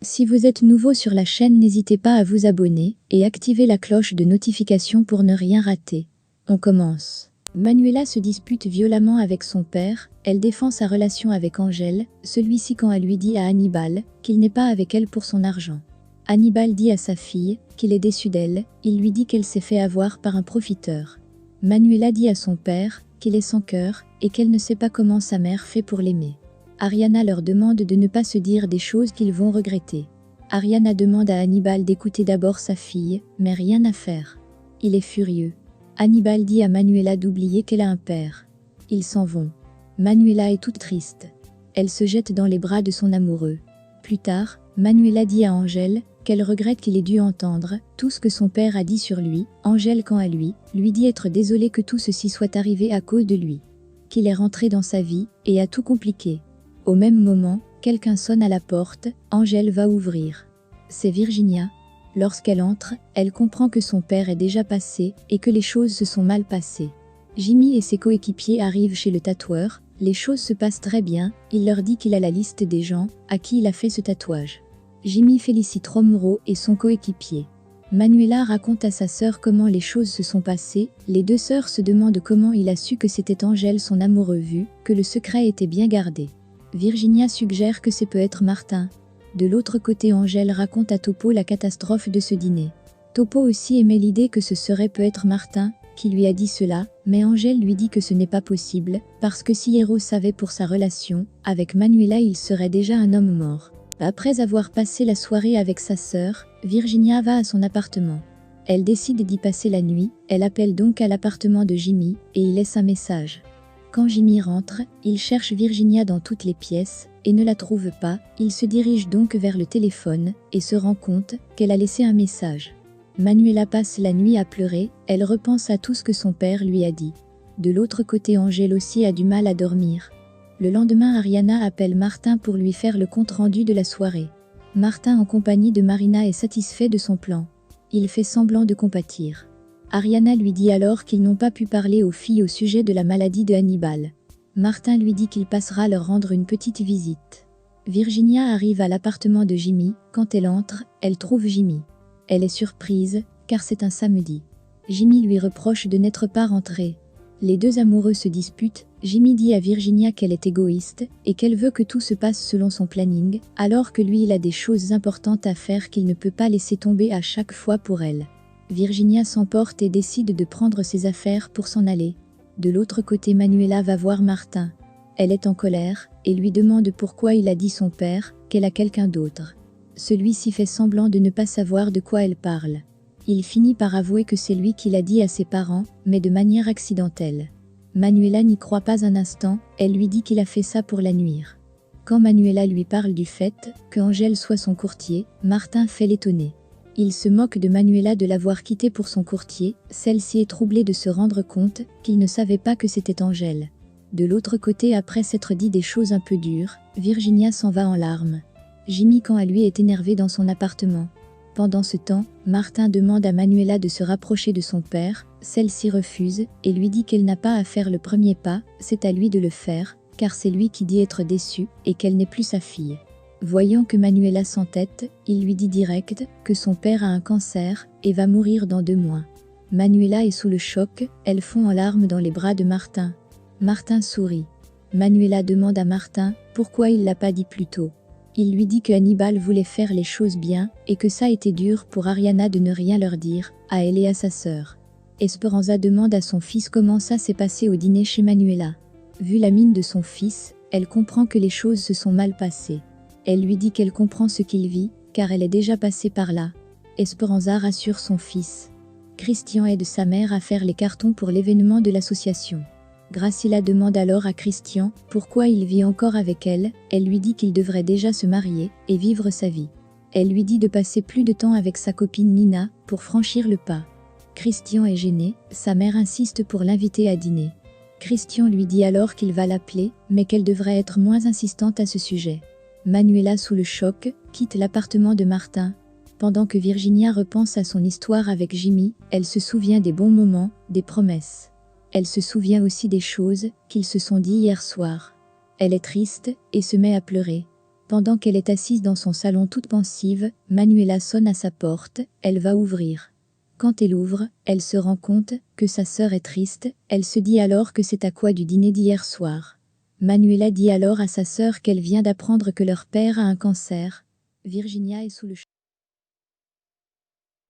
Si vous êtes nouveau sur la chaîne, n'hésitez pas à vous abonner et activer la cloche de notification pour ne rien rater. On commence. Manuela se dispute violemment avec son père, elle défend sa relation avec Angèle, celui-ci quand elle lui dit à Hannibal qu'il n'est pas avec elle pour son argent. Hannibal dit à sa fille qu'il est déçu d'elle, il lui dit qu'elle s'est fait avoir par un profiteur. Manuela dit à son père qu'il est sans cœur et qu'elle ne sait pas comment sa mère fait pour l'aimer. Ariana leur demande de ne pas se dire des choses qu'ils vont regretter. Ariana demande à Hannibal d'écouter d'abord sa fille, mais rien à faire. Il est furieux. Hannibal dit à Manuela d'oublier qu'elle a un père. Ils s'en vont. Manuela est toute triste. Elle se jette dans les bras de son amoureux. Plus tard, Manuela dit à Angèle qu'elle regrette qu'il ait dû entendre tout ce que son père a dit sur lui. Angèle, quant à lui dit être désolée que tout ceci soit arrivé à cause de lui. Qu'il est rentré dans sa vie et a tout compliqué. Au même moment, quelqu'un sonne à la porte, Angèle va ouvrir. C'est Virginia. Lorsqu'elle entre, elle comprend que son père est déjà passé et que les choses se sont mal passées. Jimmy et ses coéquipiers arrivent chez le tatoueur, les choses se passent très bien, il leur dit qu'il a la liste des gens à qui il a fait ce tatouage. Jimmy félicite Romuro et son coéquipier. Manuela raconte à sa sœur comment les choses se sont passées, les deux sœurs se demandent comment il a su que c'était Angèle son amoureux vu que le secret était bien gardé. Virginia suggère que c'est peut-être Martin. De l'autre côté, Angèle raconte à Topo la catastrophe de ce dîner. Topo aussi aimait l'idée que ce serait peut-être Martin qui lui a dit cela, mais Angèle lui dit que ce n'est pas possible, parce que si Hero savait pour sa relation avec Manuela, il serait déjà un homme mort. Après avoir passé la soirée avec sa sœur, Virginia va à son appartement. Elle décide d'y passer la nuit, elle appelle donc à l'appartement de Jimmy et y laisse un message. Quand Jimmy rentre, il cherche Virginia dans toutes les pièces et ne la trouve pas, il se dirige donc vers le téléphone et se rend compte qu'elle a laissé un message. Manuela passe la nuit à pleurer, elle repense à tout ce que son père lui a dit. De l'autre côté, Angèle aussi a du mal à dormir. Le lendemain, Ariana appelle Martin pour lui faire le compte-rendu de la soirée. Martin, en compagnie de Marina, est satisfait de son plan. Il fait semblant de compatir. Ariana lui dit alors qu'ils n'ont pas pu parler aux filles au sujet de la maladie de Hannibal. Martin lui dit qu'il passera leur rendre une petite visite. Virginia arrive à l'appartement de Jimmy. Quand elle entre, elle trouve Jimmy. Elle est surprise, car c'est un samedi. Jimmy lui reproche de n'être pas rentré. Les deux amoureux se disputent. Jimmy dit à Virginia qu'elle est égoïste et qu'elle veut que tout se passe selon son planning, alors que lui il a des choses importantes à faire qu'il ne peut pas laisser tomber à chaque fois pour elle. Virginia s'emporte et décide de prendre ses affaires pour s'en aller. De l'autre côté, Manuela va voir Martin. Elle est en colère et lui demande pourquoi il a dit son père qu'elle a quelqu'un d'autre. Celui-ci fait semblant de ne pas savoir de quoi elle parle. Il finit par avouer que c'est lui qui l'a dit à ses parents, mais de manière accidentelle. Manuela n'y croit pas un instant, elle lui dit qu'il a fait ça pour la nuire. Quand Manuela lui parle du fait que Angèle soit son courtier, Martin fait l'étonner. Il se moque de Manuela de l'avoir quitté pour son courtier, celle-ci est troublée de se rendre compte qu'il ne savait pas que c'était Angèle. De l'autre côté, après s'être dit des choses un peu dures, Virginia s'en va en larmes. Jimmy, quant à lui, est énervé dans son appartement. Pendant ce temps, Martin demande à Manuela de se rapprocher de son père, celle-ci refuse et lui dit qu'elle n'a pas à faire le premier pas, c'est à lui de le faire, car c'est lui qui dit être déçu et qu'elle n'est plus sa fille. Voyant que Manuela s'entête, il lui dit direct que son père a un cancer et va mourir dans 2 mois. Manuela est sous le choc, elle fond en larmes dans les bras de Martin. Martin sourit. Manuela demande à Martin pourquoi il l'a pas dit plus tôt. Il lui dit que Hannibal voulait faire les choses bien et que ça a été dur pour Ariana de ne rien leur dire, à elle et à sa sœur. Esperanza demande à son fils comment ça s'est passé au dîner chez Manuela. Vu la mine de son fils, elle comprend que les choses se sont mal passées. Elle lui dit qu'elle comprend ce qu'il vit, car elle est déjà passée par là. Esperanza rassure son fils. Christian aide sa mère à faire les cartons pour l'événement de l'association. Graciela demande alors à Christian pourquoi il vit encore avec elle, elle lui dit qu'il devrait déjà se marier et vivre sa vie. Elle lui dit de passer plus de temps avec sa copine Nina pour franchir le pas. Christian est gêné, sa mère insiste pour l'inviter à dîner. Christian lui dit alors qu'il va l'appeler, mais qu'elle devrait être moins insistante à ce sujet. Manuela, sous le choc, quitte l'appartement de Martin. Pendant que Virginia repense à son histoire avec Jimmy, elle se souvient des bons moments, des promesses. Elle se souvient aussi des choses qu'ils se sont dit hier soir. Elle est triste et se met à pleurer. Pendant qu'elle est assise dans son salon toute pensive, Manuela sonne à sa porte, elle va ouvrir. Quand elle ouvre, elle se rend compte que sa sœur est triste, elle se dit alors que c'est à quoi du dîner d'hier soir. Manuela dit alors à sa sœur qu'elle vient d'apprendre que leur père a un cancer. Virginia est sous le choc.